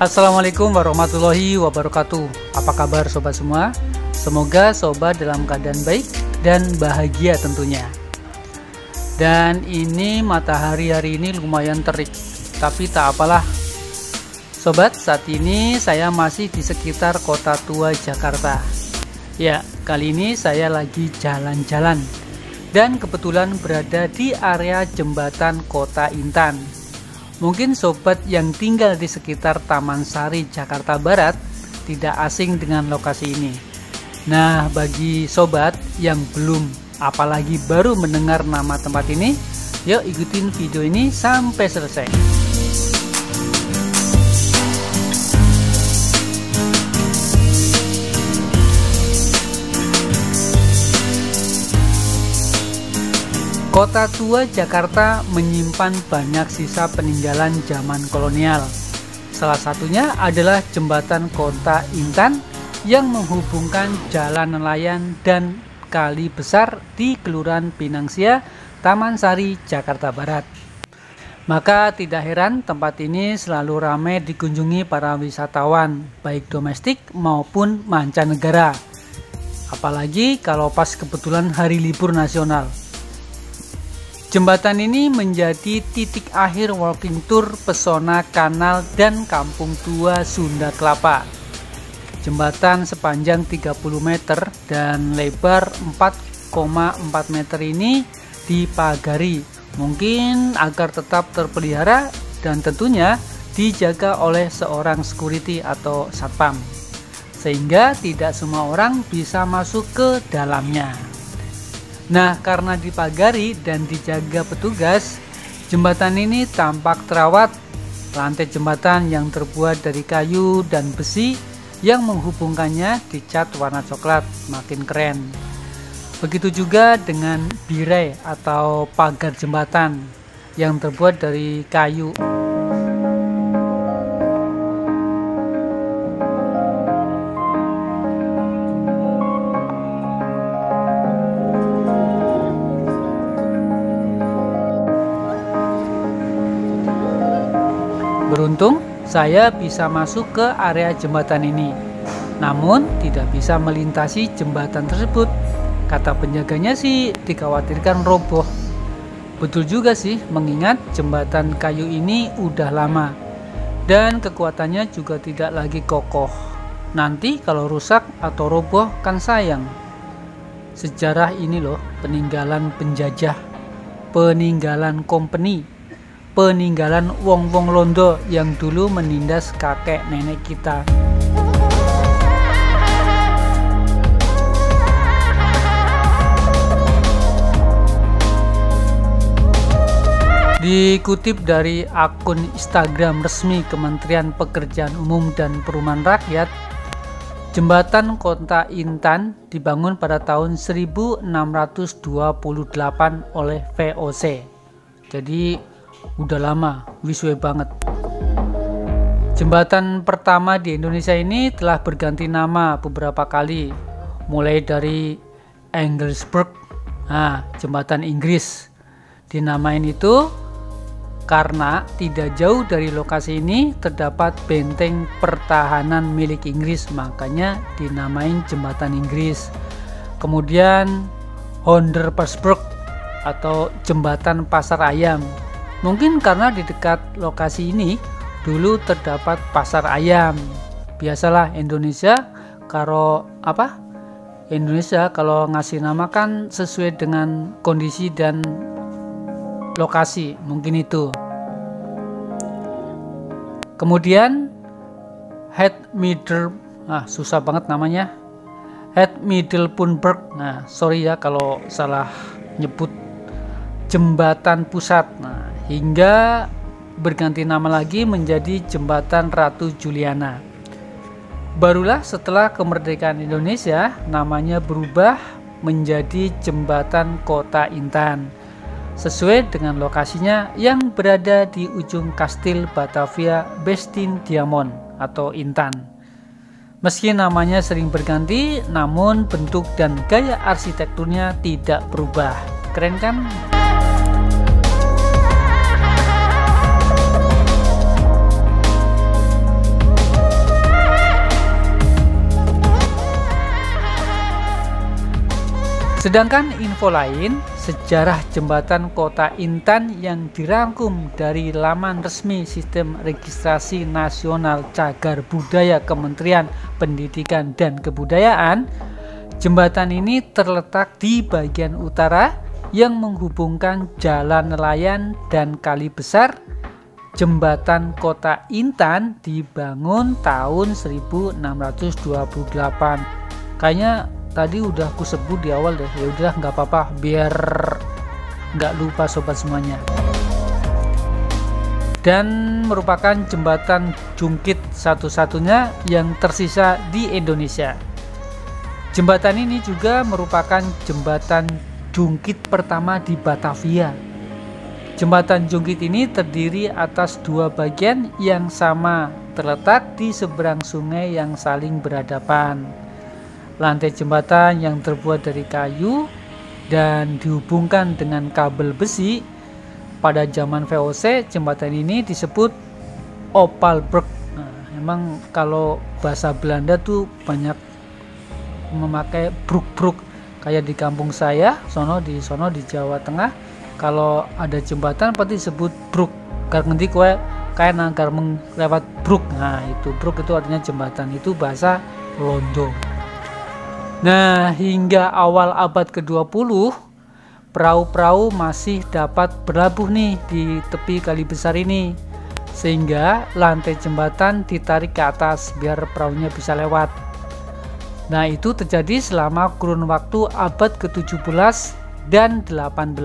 Assalamualaikum warahmatullahi wabarakatuh. Apa kabar sobat semua? Semoga sobat dalam keadaan baik dan bahagia tentunya. Dan ini matahari hari ini lumayan terik, tapi tak apalah. Sobat, saat ini saya masih di sekitar Kota Tua Jakarta. Ya, kali ini saya lagi jalan-jalan dan kebetulan berada di area jembatan Kota Intan. Mungkin sobat yang tinggal di sekitar Taman Sari, Jakarta Barat tidak asing dengan lokasi ini. Nah, bagi sobat yang belum apalagi baru mendengar nama tempat ini, yuk ikutin video ini sampai selesai. Kota Tua Jakarta menyimpan banyak sisa peninggalan zaman kolonial. Salah satunya adalah jembatan Kota Intan yang menghubungkan Jalan Nelayan dan Kali Besar di Kelurahan Pinangsia, Taman Sari, Jakarta Barat. Maka tidak heran tempat ini selalu ramai dikunjungi para wisatawan, baik domestik maupun mancanegara. Apalagi kalau pas kebetulan hari libur nasional. Jembatan ini menjadi titik akhir walking tour pesona kanal dan kampung tua Sunda Kelapa. Jembatan sepanjang 30 meter dan lebar 4,4 meter ini dipagari, mungkin agar tetap terpelihara dan tentunya dijaga oleh seorang security atau satpam, sehingga tidak semua orang bisa masuk ke dalamnya. Nah, karena dipagari dan dijaga petugas, jembatan ini tampak terawat. Lantai jembatan yang terbuat dari kayu dan besi yang menghubungkannya dicat warna coklat, makin keren. Begitu juga dengan birai atau pagar jembatan yang terbuat dari kayu. Beruntung saya bisa masuk ke area jembatan ini, namun tidak bisa melintasi jembatan tersebut. Kata penjaganya sih dikhawatirkan roboh. Betul juga sih, mengingat jembatan kayu ini udah lama dan kekuatannya juga tidak lagi kokoh. Nanti kalau rusak atau roboh kan sayang. Sejarah ini loh, peninggalan penjajah, peninggalan company, peninggalan wong-wong Londo yang dulu menindas kakek nenek kita. Dikutip dari akun Instagram resmi Kementerian Pekerjaan Umum dan Perumahan Rakyat, jembatan Kota Intan dibangun pada tahun 1628 oleh VOC. Jadi udah lama, wiswe banget. Jembatan pertama di Indonesia ini telah berganti nama beberapa kali, mulai dari Engelsburg, jembatan Inggris. Dinamain itu karena tidak jauh dari lokasi ini terdapat benteng pertahanan milik Inggris, makanya dinamain jembatan Inggris. Kemudian Honderpassbrug atau jembatan Pasar Ayam. Mungkin karena di dekat lokasi ini dulu terdapat pasar ayam. Biasalah Indonesia kalau ngasih nama kan sesuai dengan kondisi dan lokasi, mungkin itu. Kemudian susah banget namanya. Middelpunberg. Sorry ya kalau salah nyebut. Jembatan Pusat. Hingga berganti nama lagi menjadi Jembatan Ratu Juliana. Barulah setelah kemerdekaan Indonesia namanya berubah menjadi Jembatan Kota Intan, sesuai dengan lokasinya yang berada di ujung Kastil Batavia Bestin Diamond atau Intan. Meski namanya sering berganti, namun bentuk dan gaya arsitekturnya tidak berubah. Keren kan? Sedangkan info lain, sejarah jembatan Kota Intan yang dirangkum dari laman resmi Sistem Registrasi Nasional Cagar Budaya Kementerian Pendidikan dan Kebudayaan, jembatan ini terletak di bagian utara yang menghubungkan Jalan Nelayan dan Kali Besar. Jembatan Kota Intan dibangun tahun 1628. Kayaknya tadi udah aku sebut di awal deh, ya udah nggak apa-apa biar nggak lupa sobat semuanya. Dan merupakan jembatan jungkit satu-satunya yang tersisa di Indonesia. Jembatan ini juga merupakan jembatan jungkit pertama di Batavia. Jembatan jungkit ini terdiri atas dua bagian yang sama, terletak di seberang sungai yang saling berhadapan. Lantai jembatan yang terbuat dari kayu dan dihubungkan dengan kabel besi. Pada zaman VOC, jembatan ini disebut Opalbrug. Nah, emang kalau bahasa Belanda tuh banyak memakai brug-brug. Kayak di kampung saya, di Jawa Tengah, kalau ada jembatan pasti disebut brug. Karena nanti kayak nangkar lewat brug. Nah, itu brug itu artinya jembatan, itu bahasa Londo. Nah, hingga awal abad ke-20, perahu-perahu masih dapat berlabuh nih di tepi Kali Besar ini, sehingga lantai jembatan ditarik ke atas biar perahunya bisa lewat. Nah, itu terjadi selama kurun waktu abad ke-17 dan 18.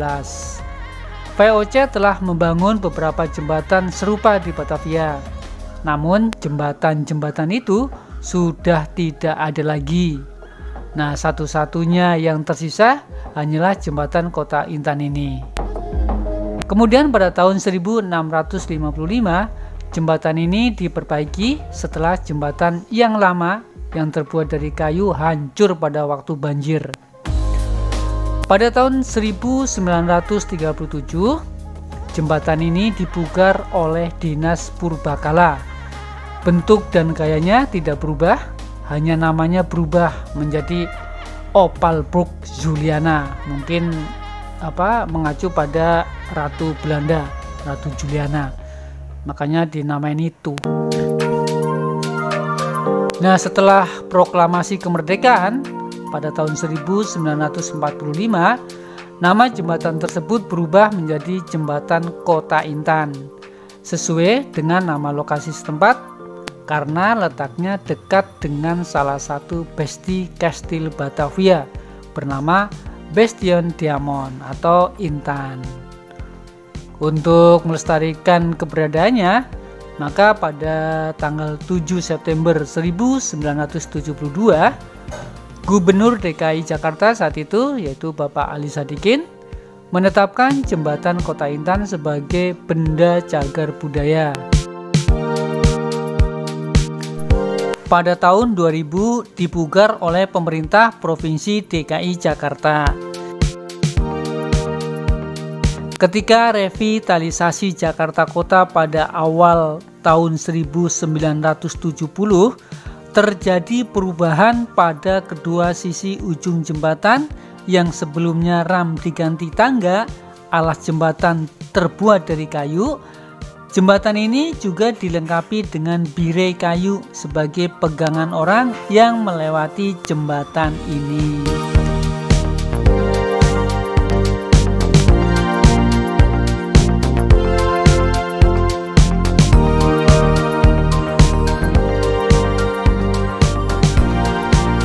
VOC telah membangun beberapa jembatan serupa di Batavia. Namun, jembatan-jembatan itu sudah tidak ada lagi. Nah, satu-satunya yang tersisa hanyalah jembatan Kota Intan ini. Kemudian pada tahun 1655, jembatan ini diperbaiki setelah jembatan yang lama yang terbuat dari kayu hancur pada waktu banjir. Pada tahun 1937, jembatan ini dipugar oleh Dinas Purbakala. Bentuk dan gayanya tidak berubah, hanya namanya berubah menjadi Opalbrug Juliana. Mungkin mengacu pada Ratu Belanda, Ratu Juliana. Makanya dinamain itu. Nah, setelah proklamasi kemerdekaan pada tahun 1945, nama jembatan tersebut berubah menjadi Jembatan Kota Intan, sesuai dengan nama lokasi setempat karena letaknya dekat dengan salah satu besti kastil Batavia bernama Bastion Diamond atau Intan. Untuk melestarikan keberadaannya, maka pada tanggal 7 September 1972, Gubernur DKI Jakarta saat itu, yaitu Bapak Ali Sadikin, menetapkan jembatan Kota Intan sebagai benda cagar budaya. Pada tahun 2000 dipugar oleh pemerintah Provinsi DKI Jakarta. Ketika revitalisasi Jakarta Kota pada awal tahun 1970, terjadi perubahan pada kedua sisi ujung jembatan yang sebelumnya ram diganti tangga, alas jembatan terbuat dari kayu. Jembatan ini juga dilengkapi dengan birai kayu sebagai pegangan orang yang melewati jembatan ini.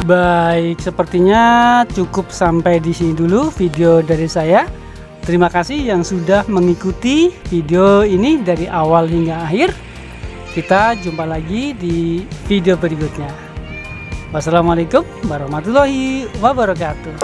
Baik, sepertinya cukup sampai di sini dulu video dari saya. Terima kasih yang sudah mengikuti video ini dari awal hingga akhir. Kita jumpa lagi di video berikutnya. Wassalamualaikum warahmatullahi wabarakatuh.